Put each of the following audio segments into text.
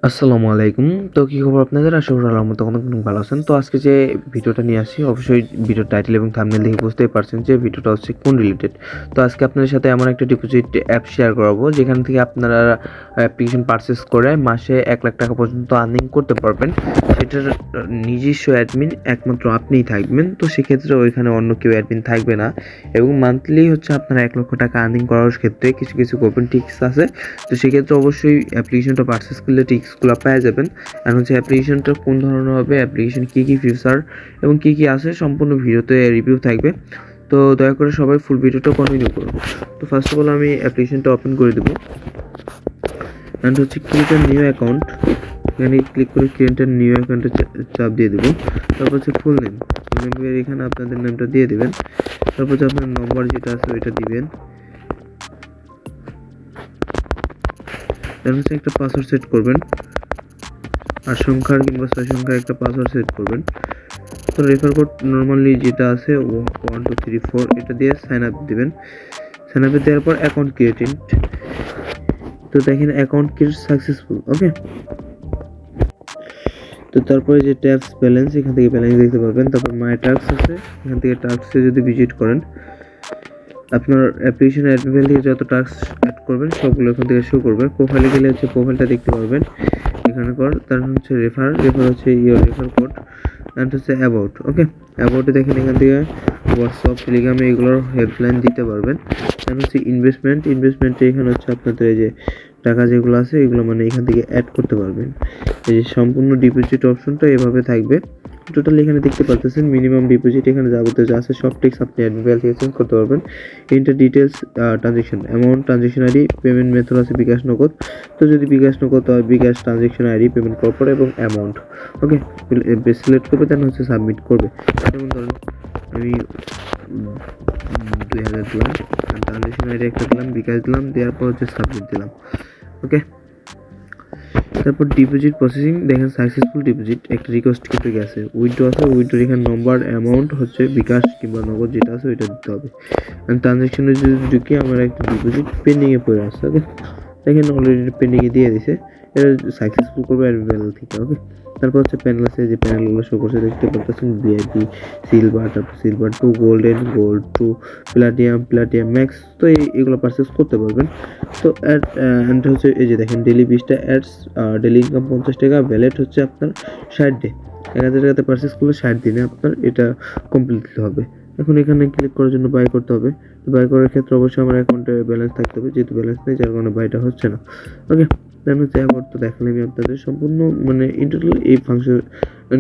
আসসালামু আলাইকুম। তো কি খবর আপনাদের? আশা করি আল্লাহর মতো অনেক ভালো আছেন। তো আজকে যে ভিডিওটা নিয়ে আসছি, অবশ্যই ভিডিওর টাইটেল এবং থাম্বনেল দেখে বুঝতেই পারছেন যে ভিডিওটা হচ্ছে কোন রিলেটেড। তো আজকে আপনাদের সাথে এমন একটা ডিপোজিট অ্যাপ শেয়ার করাবো যেখান থেকে আপনারা অ্যাপ্লিকেশন পারচেস করে মাসে 1 লাখ টাকা পর্যন্ত আর্নিং করতে পারবেন। সেটার নিজস্ব অ্যাডমিন একমাত্র আপনিই থাকবেন। তো সেক্ষেত্রে ওইখানে অন্য কেউ অ্যাডমিন থাকবে না এবং মান্থলি হচ্ছে আপনারা 1 লক্ষ টাকা আর্নিং করার ক্ষেত্রে কিছু করবেন টিক্স আছে। তো সেক্ষেত্রে অবশ্যই অ্যাপ্লিকেশনটা পারচেস করলে টিক্সগুলো পেয়ে যাবেন। আর হচ্ছে অ্যাপ্লিকেশনটা কোন ধরনের হবে, অ্যাপ্লিকেশন কী ফিচার এবং কী আছে সম্পূর্ণ ভিডিওতে রিভিউ থাকবে। তো দয়া করে সবাই ফুল ভিডিওটা কন্টিনিউ করুন। তো ফার্স্ট অফ অল আমি অ্যাপ্লিকেশনটা ওপেন করে দেবো অ্যান্ড হচ্ছে ক্রিয়েট আ নিউ অ্যাকাউন্ট, এখানে ক্লিক করে ক্রিয়েট আ নিউ অ্যাকাউন্টে চাপ দিয়ে দেবো। তারপর হচ্ছে ফুল নেম, এখানে আপনাদের নেমটা দিয়ে দেবেন। তারপর হচ্ছে আপনার নম্বর যেটা আছে ওইটা দিবেন। তারপর হচ্ছে একটা পাসওয়ার্ড সেট করবেন, 8 সংখ্যার কিংবা 6 সংখ্যার একটা পাসওয়ার্ড সেট করবেন। তো রেফার কোড নর্মালি যেটা আছে 1 2 3 4 এটা দিয়ে সাইন আপ দিবেন। সাইন আপ দেওয়ার পর অ্যাকাউন্ট ক্রিয়েটেড। তো দেখেন অ্যাকাউন্ট ক্রিয়েট সাকসেসফুল। ওকে, তো তারপরে যে ট্যাক্স ব্যালেন্স, এখান থেকে ব্যালেন্স দেখতে পারবেন। তারপর মাই ট্যাক্স আছে, এখান থেকে ট্যাক্সে যদি ভিজিট করেন আপনার অ্যাপ্লিকেশন অ্যাডমিন থেকে যত টাস্ক অ্যাড করবেন সবগুলো এখান থেকে শো করবে। প্রোফাইলে গেলে হচ্ছে প্রোফাইলটা দেখতে পারবেন এখানে কর। তারপর হচ্ছে রেফার হচ্ছে ইয়োর রেফার কোড অ্যান্ড হচ্ছে অ্যাবাউট। ওকে, অ্যাবাউটে দেখেন এখান থেকে হোয়াটসঅ্যাপ টেলিগ্রামে এগুলোর হেল্পলাইন দিতে পারবেন। তারপর হচ্ছে ইনভেস্টমেন্টে এখানে হচ্ছে আপনাদের এই যে টাকা যেগুলো আছে এগুলো মানে এখান থেকে অ্যাড করতে পারবেন। এই যে সম্পূর্ণ ডিপোজিট অপশনটা এভাবে থাকবে। টোটাল এখানে দেখতে পাচ্ছেন মিনিমাম ডিপোজিট, এখানে যাবতীয় যা আছে সব টেক্স আপনি অ্যাডমিন থেকে চেঞ্জ করতে পারবেন। Enter details, transaction amount, transaction ID, payment method আছে বিকাশ নগদ। তো যদি বিকাশ নগদ হয় বিকাশ ট্রানজেকশন আইডি, পেমেন্ট করার এবং অ্যামাউন্ট। ওকে, সিলেক্ট করবে দেন হচ্ছে সাবমিট করবে। যেমন ধরুন আমি 2000 দিলাম, ট্রানজেকশন আইডি একটা দিলাম, বিকাশ দিলাম, দেওয়ার পর হচ্ছে সাবমিট দিলাম। ওকে, তারপর ডিপোজিট প্রসেসিং দেখেন সাকসেসফুল ডিপোজিট, একটা রিকোয়েস্ট কিন্তু গেছে। উইথড্র আছে, উইথড্র এখানে নম্বর অ্যামাউন্ট হচ্ছে বিকাশ কিংবা নগদ যেটা আছে ওইটা দিতে হবে। ট্রানজ্যাকশনে যদি ঢুকি আমার একটা ডিপোজিট পেন্ডিংয়ে পড়ে আসছে। ওকে, দেখেন অলরেডি পেন্ডিংয়ে দিয়ে দিছে, এটা সাকসেসফুল করবে অ্যাডমিন থেকে। ওকে, তারপর হচ্ছে প্যানেল আছে, যে প্যানেলগুলো শো করছে দেখতে পাচ্ছেন ভিআইপি, সিলভার, তারপর silver to golden, gold to platinum max. তো এগুলো পারচেস করতে পারবেন। তো অ্যাড হচ্ছে এই যে দেখেন ডেলি 20টা অ্যাডস, ডেলি ইনকাম 50 টাকা, ভ্যালেট হচ্ছে আপনার 60 ডে, 1000 টাকাতে পারচেস করলে 60 দিনে আপনার এটা কমপ্লিট হবে। এখন এখানে ক্লিক করার জন্য বাই করতে হবে। তো বাই করার ক্ষেত্রে অবশ্যই আমার অ্যাকাউন্টে ব্যালেন্স থাকতে হবে, যেহেতু ব্যালেন্স নেই যার কারণে বাইটা হচ্ছে না। ওকে, দেন হচ্ছে অ্যাবাউট, তো দেখালে আমি আপনাদের সম্পূর্ণ মানে ইন টোটাল এই ফাংশন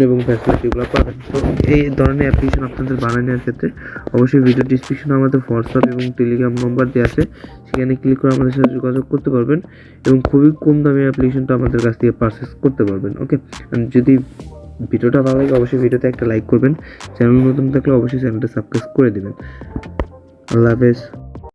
এবং ফ্যাসিলিটিগুলো পাবেন। তো এই ধরনের অ্যাপ্লিকেশন আপনাদের বানিয়ে নেওয়ার ক্ষেত্রে অবশ্যই ভিডিও ডিসক্রিপশনে আমাদের হোয়াটসঅ্যাপ এবং টেলিগ্রাম নম্বর দেওয়া আছে, সেখানে ক্লিক করে আমাদের সাথে যোগাযোগ করতে পারবেন এবং খুবই কম দামে অ্যাপ্লিকেশনটা আমাদের কাছ থেকে পারচেস করতে পারবেন। ওকে, যদি ভিডিওটা ভালো লাগে অবশ্যই ভিডিওতে একটা লাইক করবেন, চ্যানেল নতুন থাকলে অবশ্যই চ্যানেলটা সাবস্ক্রাইব করে দেবেন। আল্লাহ হাফেজ।